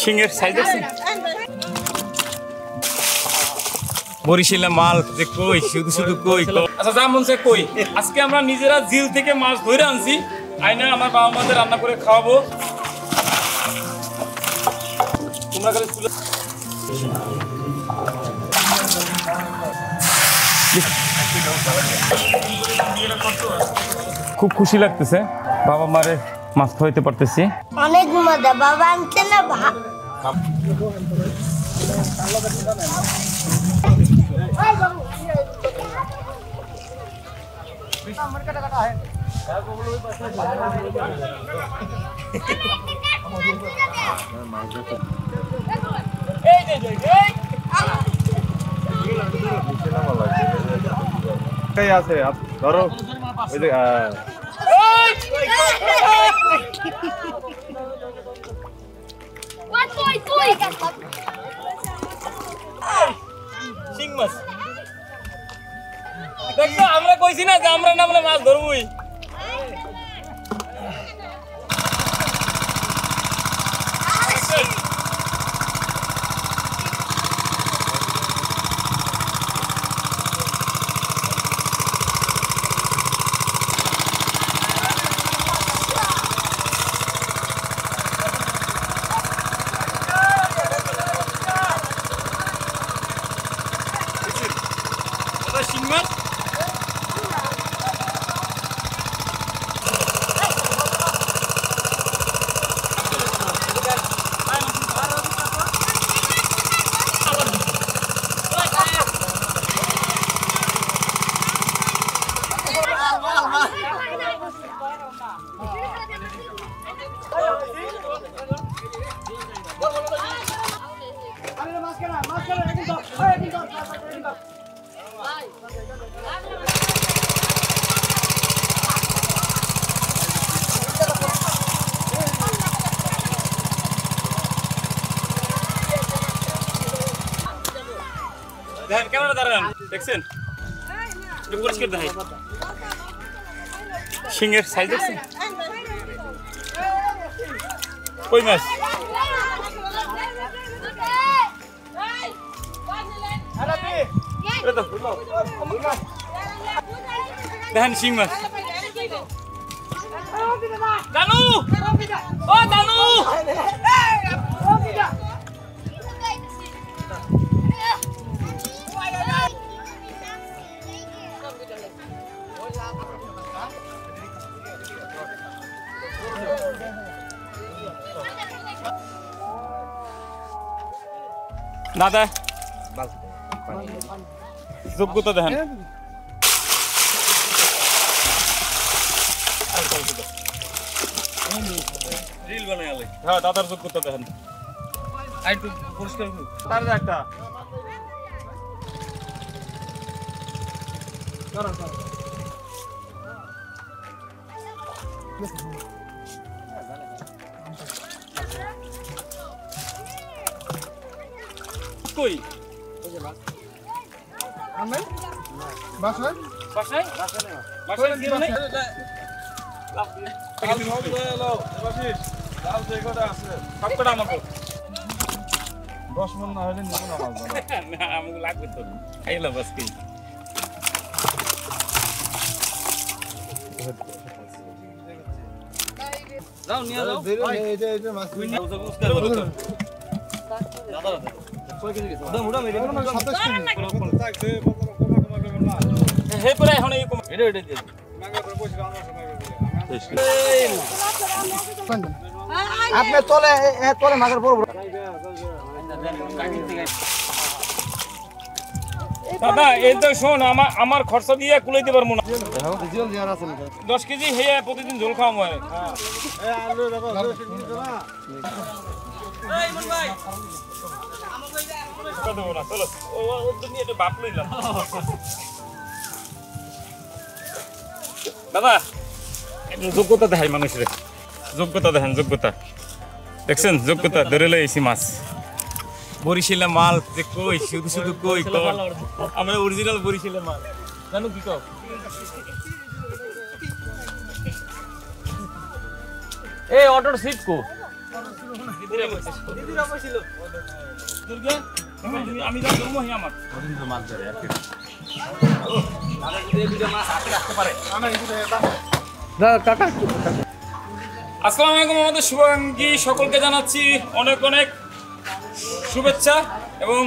শিঙের size আছে বরিশালের মাল যে কই শুধু শুধু কই। আচ্ছা যা মন চায় কই, আজকে আমরা নিজেরা জিল থেকে মাছ ধরে আনছি, আইনা আমার বাবা মাদের রান্না করে খাওয়াবো। তোমরা করে খুব খুশি লাগতেছে বাবা মারে মাছ খাওয়াইতে পারতেছি। অনেক মজা বাবা আনছে না ভাত। আছে ধরো ওই যে শিং মাছ দেখো, আমরা কইছি না যে আমরা না মাছ ধরবই। শিং মাছ দেখেন কেমন দাঁড়ান, দেখছেন পরিষ্কার দেখাই শিঙের সাইজ দেখছেন কই মাছ। দেখেন শিং মাছ। দানু ও দানু দাদা যোগ্যতা দেখেন রিল বানাই আলে। হ্যাঁ দাদার যোগ্যতা দেখেন একটু পরিষ্কার তার একটা কই বাসায় বাসায় বাসায় কি মানে সবকটা আমাকে 10 মণ না হলে নিব না মাছ না আমাকে লাগবে তো খাইলা বাস কি যাও নিয়ে যাও এই মাছ কই কেজি গেছে দাম উড়া মেরে 27 কেজি হে পরে এখন এই কম এটা এটা দিয়ে মাগা পরে পয়সা আমরা সময় আপনি তোলে তোলে মাগের বড় বড় দাদা এই তো শোন আমার খরচা দিয়ে কুলাইতে পারবো না। 10 কেজি হে প্রতিদিন ঝোল খাওয়া হয়। আলু দেখো না এই মন ভাই কত না চলো ও তুমি এটা বাপ লইলাম। দাদা যোগ্যতা দেখাই মানুষের, যোগ্যতা দেখেন, যোগ্যতা দেখছেন, যোগ্যতা ধরে লইছি মাছ বরিশালের মাল যে কই শুধু শুধু কই আমরা অরিজিনাল বরিশালের মাল জানো কি কও। এই অটোর সিট কো আমি যা জন্ম হই আমার মাছ ধরে আর কি মাছ হাতে রাখতে পারে। আসসালামু আলাইকুম, আমাদের শুভাকাঙ্ক্ষী সকলকে জানাচ্ছি অনেক অনেক শুভেচ্ছা। এবং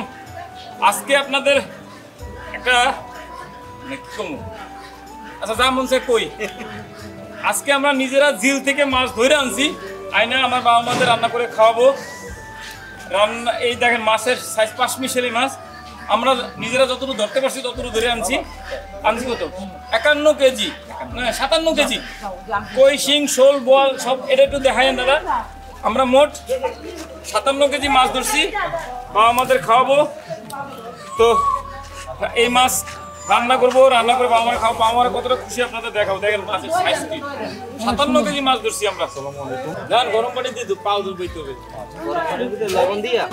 আজকে আপনাদের একটা আচ্ছা যা মন চায় কই, আজকে আমরা নিজেরা ঝিল থেকে মাছ ধরে আনছি, আইনা আমার বাবা মাদের রান্না করে খাওয়াবো। রান্না এই দেখেন মাছের সাইজ 5 মিশালি মাছ আমরা নিজেরা যতটুকু ধরতে পারছি ততটুকু ধরে আনছি কত 51 কেজি, 57 কেজি কই, শিং, শোল, বল সব এটা একটু দেখায়েন দাদা। আমরা মোট 57 কেজি মাছ ধরছি, বাবা মাদের খাওয়াবো। তো এই মাছ রান্না করবো, রান্না করে বাবা মারা খাওয়াবো। বাবা মারা কতটা খুশি আপনাদের দেখাবো। দেখেন মাছের সাইজ কি, 57 কেজি মাছ ধরছি আমরা। যান গরম পানি দিয়ে পাও দুধ বইতে হবে, গরম পানি দিয়ে লবণ দিয়া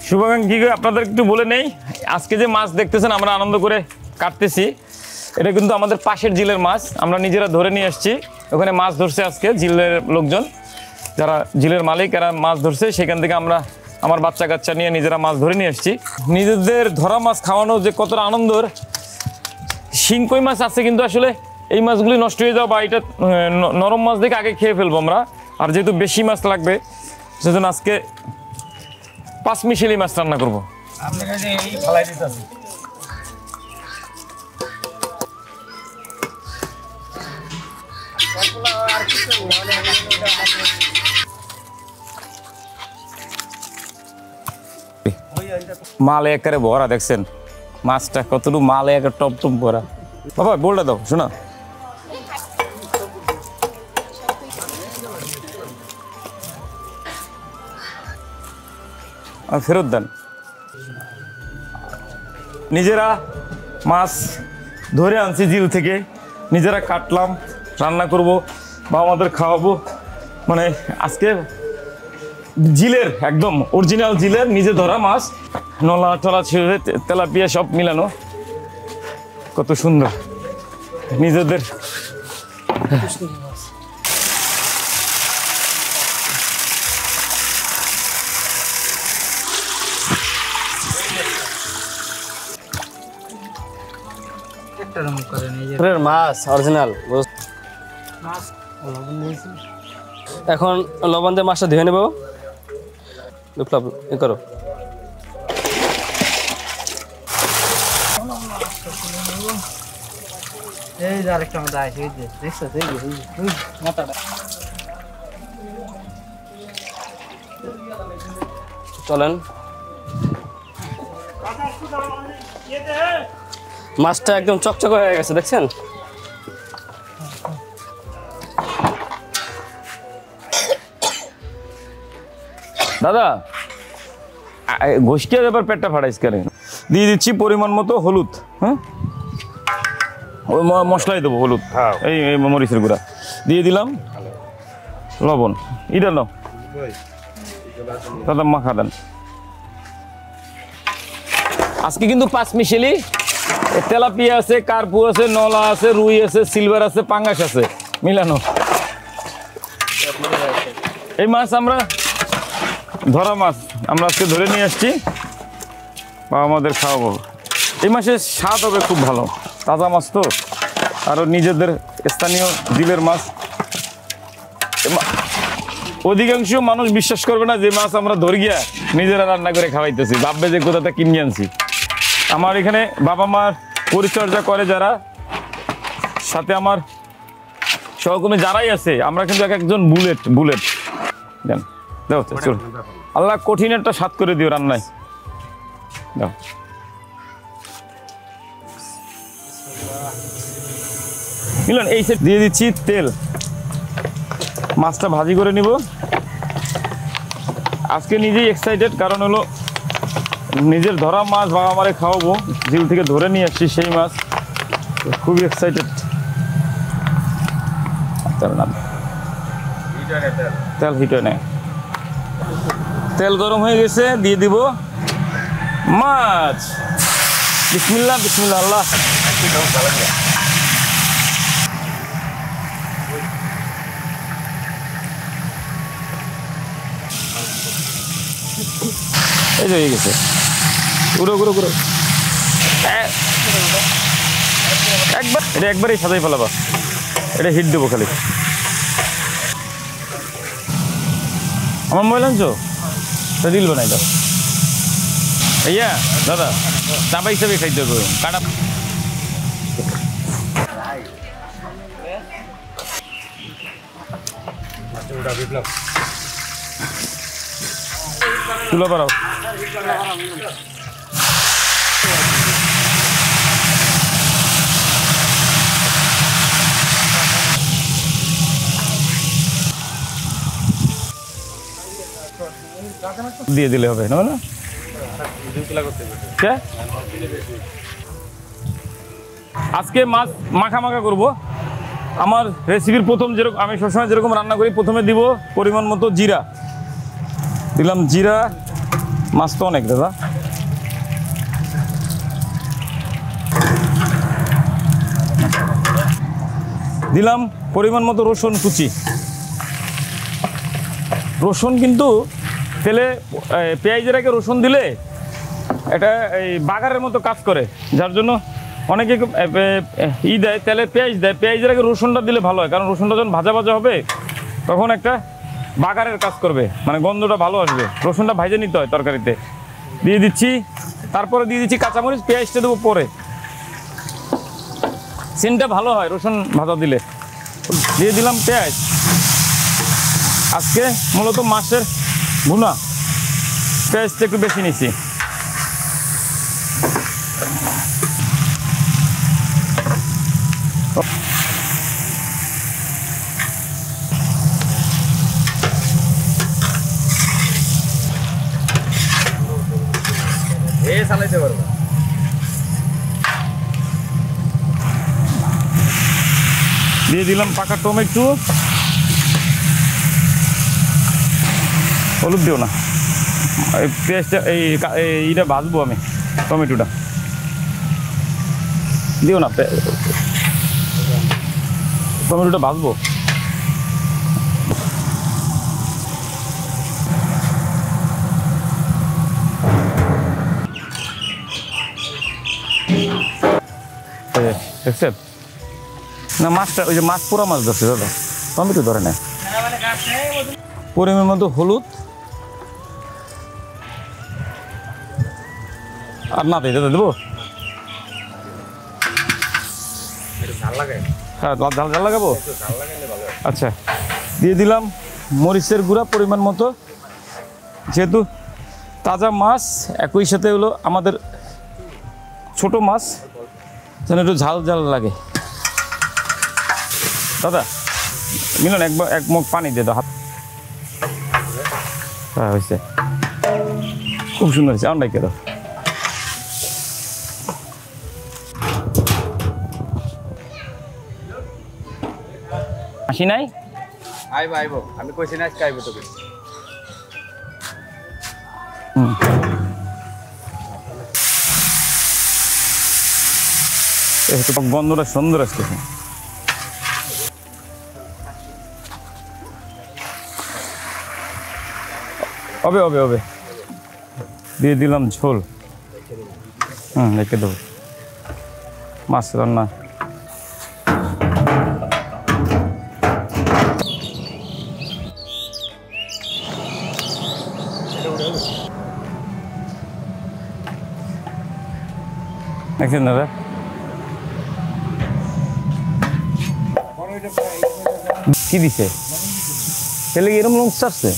শুভাকাঙ্ক্ষী আপনাদের একটু বলে নেই, আজকে যে মাছ দেখতেছেন আমরা আনন্দ করে কাটতেছি, এটা কিন্তু আমাদের পাশের জিলের মাছ, আমরা নিজেরা ধরে নিয়ে আসছি। ওখানে মাছ ধরছে আজকে জিলের লোকজন, যারা জিলের মালিক, এরা মাছ ধরছে, সেখান থেকে আমরা আমার বাচ্চা কাচ্চা নিয়ে নিজেরা মাছ ধরে নিয়ে আসছি। নিজেদের ধরা মাছ খাওয়ানো যে কতটা আনন্দর। শিং কই মাছ আছে কিন্তু আসলে এই মাছগুলি নষ্ট হয়ে যাওয়া বা এটা নরম মাছ দেখে আগে খেয়ে ফেলবো আমরা, আর যেহেতু বেশি মাছ লাগবে সেজন্য আজকে 5 মিশালি মাছ রান্না করবো। মালে একেবারে ভরা, দেখছেন মাছটা কতটুকু মালে একেবারে টপ টপ ভরা। বাবা বলটা দাও শোনা। ফেরত দেন। নিজেরা মাছ ধরে আনছি জিল থেকে, নিজেরা কাটলাম, রান্না করব, বাবা মাদের খাওয়াবো। মানে আজকে জিলের একদম অরিজিনাল জিলের নিজে ধরা মাছ, নলা টলা ছেড়ে তেলাপিয়া সব মিলানো, কত সুন্দর নিজেদের। মাছ অরিজিনাল এখন লবণ দিয়ে মাছটা ধুয়ে নেব। বিপ্লব এ করো, এই যে আরেকটা মতো আছে, এই যে দেখছো এই যে মাথাটা। চলেন, মাছটা একদম চকচক হয়ে গেছে, দেখছেন? দাদা ঘষকিয়া ব্যাপার পেটটা ফাটাইস কেন? দিয়ে দিচ্ছি পরিমাণ মতো হলুদ। হ্যাঁ, ওই মশলাই দেবো, হলুদ, এই মরিচের গুঁড়া দিয়ে দিলাম, লবণ এটা নাও দাদা, মাখা দেন। আজকে কিন্তু 5 মিশালি তেলাপিয়া আছে, কার্পু আছে, নলা আছে, রুই আছে, সিলভার আছে, পাঙ্গাস আছে মিলানো। এই মাছ আমরা ধরা মাছ আমরা আজকে ধরে নিয়ে আসছি, বাবা আমাদের খাওয়াবো। এই মাছের স্বাদ হবে খুব ভালো, তাজা মাছ তো, আরও নিজেদের স্থানীয় জিলের মাছ। অধিকাংশ মানুষ বিশ্বাস করবে না যে মাছ আমরা ধরে গিয়া নিজেরা রান্না করে খাওয়াইতেছি, ভাববে যে কোথাটা কিনে আনছি। আমার এখানে বাবা মার পরিচর্যা করে যারা, সাথে আমার সহকর্মী যারাই আছে, আমরা কিন্তু এক একজন বুলেট দেন দাও। চল, আল্লাহ কঠিন একটা স্বাদ করে দিও রান্নায়, দাও। মিলন এই সেট দিয়ে দিচ্ছি তেল, মাছটা ভাজি করে নিব। আজকে নিজেই এক্সাইটেড, কারণ হলো নিজের ধরা মাছ বাবা মারে খাওয়াবো, জিল থেকে ধরে নিয়ে আসছি সেই মাছ, খুবই এক্সাইটেড। তেল হিট হয় না, তেল গরম হয়ে গেছে, দিয়ে দিব মাছ। বিসমিল্লাহ বিসমিল্লাহ আল্লাহ। এই যে হয়ে গেছে, গুঁড়ো গুঁড়ো গুঁড়ো একবার, এটা একবারই সাজাই ফেলাবা, এটা হিট দেবো খালি। আমার মোবাইল আনছো তো দিল না এটা ইয়া দাদা, চাপা হিসাবে খাইতে হবে কাটা। তুলো পারাও, দিয়ে দিলে হবে না? আজকে মাছ মাখা মাখা করবো। আমার রেসিপির প্রথম যেরকম আমি সবসময় যেরকম রান্না করি, প্রথমে দিব পরিমাণ মতো জিরা, দিলাম জিরা। মাছ তো অনেক দাদা, দিলাম পরিমাণ মতো রসুন কুচি। রসুন কিন্তু তেলে পেঁয়াজের আগে রসুন দিলে এটা এই বাগারের মতো কাজ করে, যার জন্য অনেকে দেয় তেলে পেঁয়াজ দেয়, পেঁয়াজের আগে রসুনটা দিলে ভালো হয়, কারণ রসুনটা যখন ভাজা ভাজা হবে তখন একটা বাগারের কাজ করবে, মানে গন্ধটা ভালো আসবে। রসুনটা ভাজে নিতে হয় তরকারিতে। দিয়ে দিচ্ছি, তারপরে দিয়ে দিচ্ছি কাঁচামরিচ, পেঁয়াজটা দেবো পরে, সিনটা ভালো হয় রসুন ভাজা দিলে। দিয়ে দিলাম পেঁয়াজ। আজকে মূলত মাছের ভুনা, পেঁয়াজটা একটু বেশি নিচ্ছি। চালাইতে পারবো। দিয়ে দিলাম পাকা টমেটো, হলুদ দিও না, এই পেঁয়াজটা এইটা ভাজবো আমি, টমেটোটা দিও না, টমেটোটা ভাজবো। দেখছেন না মাছটা, ওই যে মাছ পোড়া মাছ ধরছে দাদা, টমেটো ধরে নেয়। পরিমাণ মতো হলুদ, আর না দাদা দেবো, হ্যাঁ ঝাল ঝাল লাগাবো। আচ্ছা, দিয়ে দিলাম মরিচের গুঁড়া পরিমাণ মতো, যেহেতু তাজা মাছ, একই সাথে হলো আমাদের ছোট মাছ, যেন একটু ঝাল ঝাল লাগে। দাদা মিলন একবার এক মুখ পানি দিয়ে দাও, হাত। হ্যাঁ হয়েছে, খুব সুন্দর হয়েছে, আমার ডাইকে দাও। আসি নাই আইব আইব, আমি কইছি না আজকে আইব তোকে। গন্ধটা সুন্দর আসতেছে। হবে হবে হবে, দিয়ে দিলাম ঝোল। রেখে দেবো মাছ রান্না। দেখছেন দাদা, কি দিছে ছেলে, এরকম লং চাচ্ছে।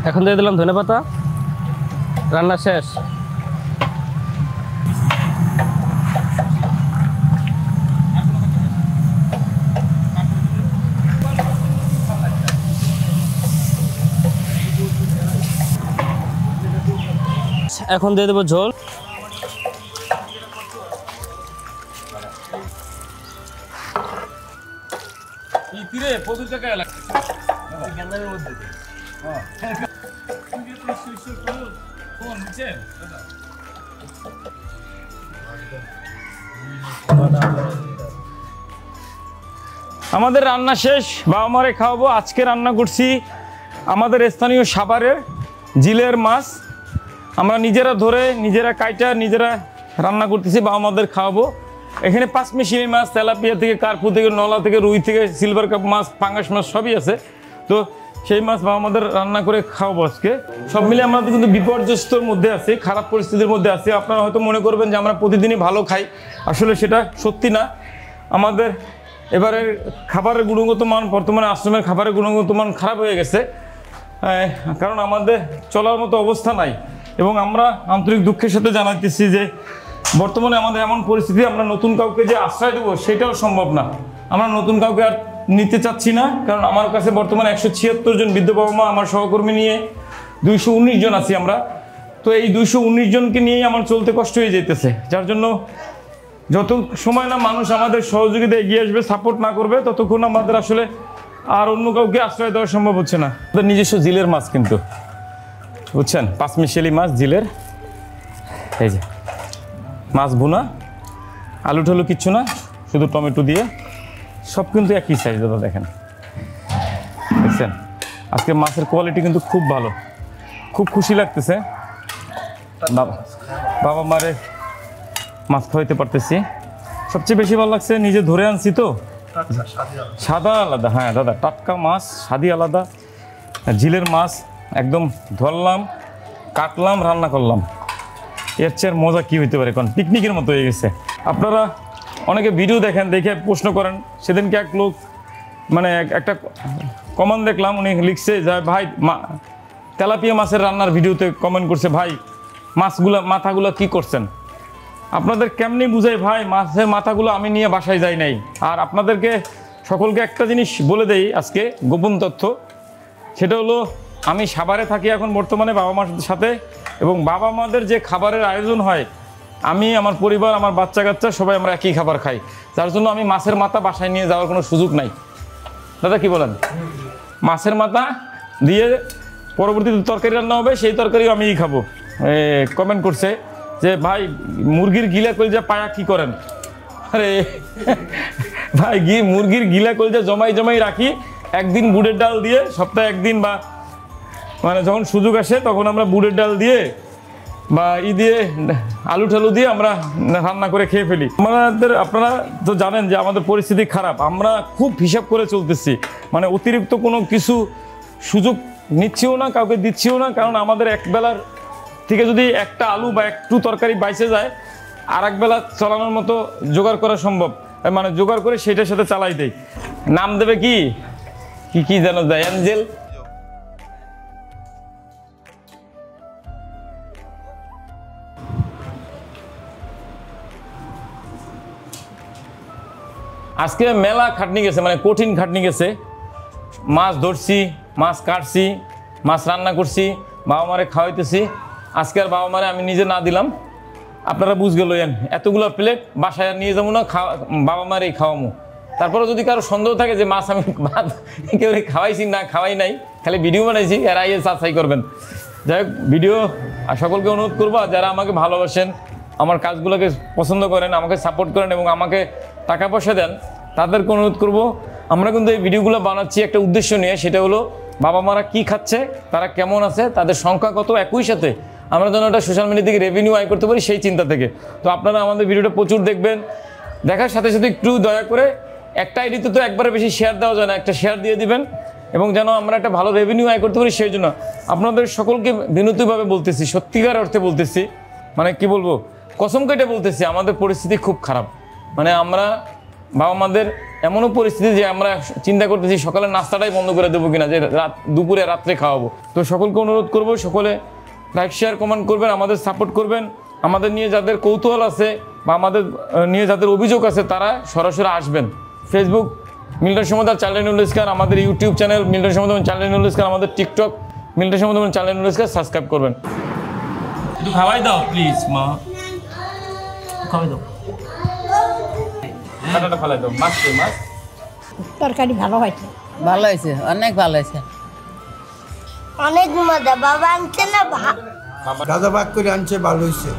এখন দিয়ে দিলাম ধনেপাতা, রান্না শেষ। এখন দিয়ে দেবো ঝোল। আমাদের রান্না শেষ, বাবা মারে খাওয়াবো। আজকে রান্না করছি আমাদের স্থানীয় সাভারের জিলের মাছ। আমরা নিজেরা ধরে, নিজেরা কাইটা, নিজেরা রান্না করতেছি, বাবা মাদের খাওয়াবো। এখানে পাঁচমিশালি মাছ, তেলাপিয়া থেকে, কার্পু থেকে, নলা থেকে, রুই থেকে, সিলভার কাপ মাছ, পাঙ্গাস মাছ সবই আছে। তো সেই মাছ বাবা মাদের রান্না করে খাওয়াবো আজকে। সব মিলে আমরা কিন্তু বিপর্যস্তর মধ্যে আছি, খারাপ পরিস্থিতির মধ্যে আছি। আপনারা হয়তো মনে করবেন যে আমরা প্রতিদিনই ভালো খাই, আসলে সেটা সত্যি না। আমাদের এবারের খাবারের গুণগত মান, বর্তমানে আশ্রমের খাবারের গুণগত মান খারাপ হয়ে গেছে, কারণ আমাদের চলার মতো অবস্থা নাই। এবং আমরা আন্তরিক দুঃখের সাথে জানাইতেছি যে বর্তমানে আমাদের এমন পরিস্থিতি, আমরা নতুন কাউকে যে আশ্রয় দেবো সেটাও সম্ভব না। আমরা নতুন কাউকে আর নিতে চাচ্ছি না, কারণ আমার কাছে বর্তমানে 176 জন বৃদ্ধ বাবা মা, আমার সহকর্মী নিয়ে 219 জন আছি আমরা। তো এই 219 জনকে নিয়েই আমার চলতে কষ্ট হয়ে যেতেছে, যার জন্য যত সময় না মানুষ আমাদের সহযোগিতা এগিয়ে আসবে, সাপোর্ট না করবে, ততক্ষণ আমাদের আসলে আর অন্য কাউকে আশ্রয় দেওয়া সম্ভব হচ্ছে না। আমাদের নিজস্ব জিলের মাছ কিন্তু, বুঝছেন, পাঁচমিশালি মাছ জিলের। এই যে মাছ ভুনা, আলু ঠালু কিচ্ছু না, শুধু টমেটো দিয়ে, সব কিন্তু একই সাইজ। দাদা দেখেন, দেখছেন আজকে মাছের কোয়ালিটি কিন্তু খুব ভালো, খুব খুশি লাগতেছে। বাবা মারে মাছ খাওয়াইতে পারতেছি। সবচেয়ে বেশি ভালো লাগছে নিজে ধরে আনছি তো, সাদা আলাদা। হ্যাঁ দাদা, টাটকা মাছ, স্বাদই আলাদা। ঝিলের মাছ একদম ধরলাম, কাটলাম, রান্না করলাম। এর চেয়ে মজা কী হইতে পারে? কারণ পিকনিকের মতো হয়ে গেছে। আপনারা অনেকে ভিডিও দেখেন, দেখে প্রশ্ন করেন। সেদিনকে এক লোক, মানে একটা কমেন্ট দেখলাম, উনি লিখছে যে ভাই তেলাপিয়া মাছের রান্নার ভিডিওতে কমেন্ট করছে, ভাই মাথাগুলো কি করছেন? আপনাদের কেমনি বুঝাই ভাই, মাছের মাথাগুলো আমি নিয়ে বাসায় যাই নাই। আর আপনাদেরকে সকলকে একটা জিনিস বলে দেই আজকে, গোপন তথ্য। সেটা হলো, আমি সাভারে থাকি এখন বর্তমানে বাবা মার সাথে, এবং বাবা মাদের যে খাবারের আয়োজন হয়, আমি, আমার পরিবার, আমার বাচ্চা কাচ্চা সবাই আমরা একই খাবার খাই, যার জন্য আমি মাছের মাথা বাসায় নিয়ে যাওয়ার কোনো সুযোগ নাই। দাদা কি বলেন? মাছের মাথা দিয়ে পরবর্তীতে তরকারি রান্না হবে, সেই তরকারিও আমিই খাবো। কমেন্ট করছে যে ভাই মুরগির গিলা কলজা পায়া কি করেন? আরে ভাই, মুরগির গিলা কলজা জমাই রাখি, একদিন বুটের ডাল দিয়ে, সপ্তাহে একদিন, বা মানে যখন সুযোগ আসে তখন আমরা বুটের ডাল দিয়ে বা দিয়ে আলু ঠালু দিয়ে আমরা রান্না করে খেয়ে ফেলি। আপনারা তো জানেন যে আমাদের পরিস্থিতি খারাপ, আমরা খুব হিসাব করে চলতেছি, মানে অতিরিক্ত কোনো কিছু সুযোগ নিচ্ছিও না, কাউকে দিচ্ছিও না। কারণ আমাদের একবেলার থেকে যদি একটা আলু বা একটু তরকারি বাইসে যায়, আর একবেলা চালানোর মতো জোগাড় করা সম্ভব, মানে জোগাড় করে সেটার সাথে চালাই দেয়। নাম দেবে কি কি যেন যায়, অ্যাঞ্জেল। আজকে মেলা খাটনি গেছে, মানে কঠিন খাটনি গেছে। মাছ ধরছি, মাছ কাটছি, মাছ রান্না করছি, বাবা মারে খাওয়াইতেছি। আজকে আর বাবা মারে আমি নিজে না দিলাম, আপনারা বুঝ গেলেন। এতগুলো প্লেট বাসায় নিয়ে যাবো না, বাবা মারেই খাওয়ামো। তারপরে যদি কারো সন্দেহ থাকে যে মাছ আমি কেউ খাওয়াইছি না, খাওয়াই নাই, খালি ভিডিও বানাইছি, এরা আইয়ে যাচাই করবেন। যাই হোক, ভিডিও সকলকে অনুরোধ করবো, যারা আমাকে ভালোবাসেন, আমার কাজগুলোকে পছন্দ করেন, আমাকে সাপোর্ট করেন এবং আমাকে টাকা পয়সা দেন, তাদেরকে অনুরোধ করব। আমরা কিন্তু এই ভিডিওগুলো বানাচ্ছি একটা উদ্দেশ্য নিয়ে, সেটা হলো বাবা মারা কী খাচ্ছে, তারা কেমন আছে, তাদের সংখ্যা কত, একই সাথে আমরা যেন একটা সোশ্যাল মিডিয়া থেকে রেভিনিউ আয় করতে পারি, সেই চিন্তা থেকে। তো আপনারা আমাদের ভিডিওটা প্রচুর দেখবেন, দেখার সাথে সাথে একটু দয়া করে একটা আইডিতে তো একবারে বেশি শেয়ার দেওয়া যায় না, একটা শেয়ার দিয়ে দিবেন, এবং যেন আমরা একটা ভালো রেভিনিউ আয় করতে পারি, সেই জন্য আপনাদের সকলকে বিনতিভাবে বলতেছি, সত্যিকার অর্থে বলতেছি, মানে কি বলবো, কসম কেটে বলতেছি, আমাদের পরিস্থিতি খুব খারাপ। মানে আমরা বাবা মাদের এমনও পরিস্থিতি যে আমরা চিন্তা করতেছি সকালে নাস্তাটাই বন্ধ করে দেবো কিনা, যে দুপুরে রাত্রে খাওয়াবো। তো সকলকে অনুরোধ করবো, সকলে লাইক শেয়ার কমেন্ট করবেন, আমাদের সাপোর্ট করবেন। আমাদের নিয়ে যাদের কৌতূহল আছে বা আমাদের নিয়ে যাদের অভিযোগ আছে, তারা সরাসরি আসবেন। ফেসবুক মিল্টন সমুদ্র চ্যানেল ইস্কার, আমাদের ইউটিউব চ্যানেল মিল্টন সমুদ্র চ্যানেল ইস্কার, আমাদের টিকটক মিল্টন সমুদ্র চ্যানেল ইস্কার সাবস্ক্রাইব করবেন। একটু খাওয়াই দাও প্লিজ মা, খাওয়াই দাও, কাঁটাটা ফালাই দাও। মাছ কই মাছ? তরকারি ভালো হয়েছে। ভালো হয়েছে, অনেক ভালো হয়েছে। অনেক মজা বাবা আনছে না ভাত। দাদা ভাগ করে আনছে, ভালো হয়েছে।